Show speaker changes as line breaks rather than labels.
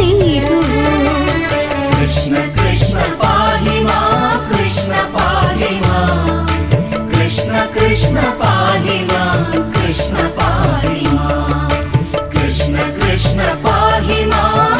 തീരുവോ.
കൃഷ്ണ കൃഷ്ണ പാഹി മാം, കൃഷ്ണ പാഹി മാം, കൃഷ്ണ കൃഷ്ണ പാഹി മാം, കൃഷ്ണ പാഹി മാം, കൃഷ്ണ കൃഷ്ണ പാഹി മാം.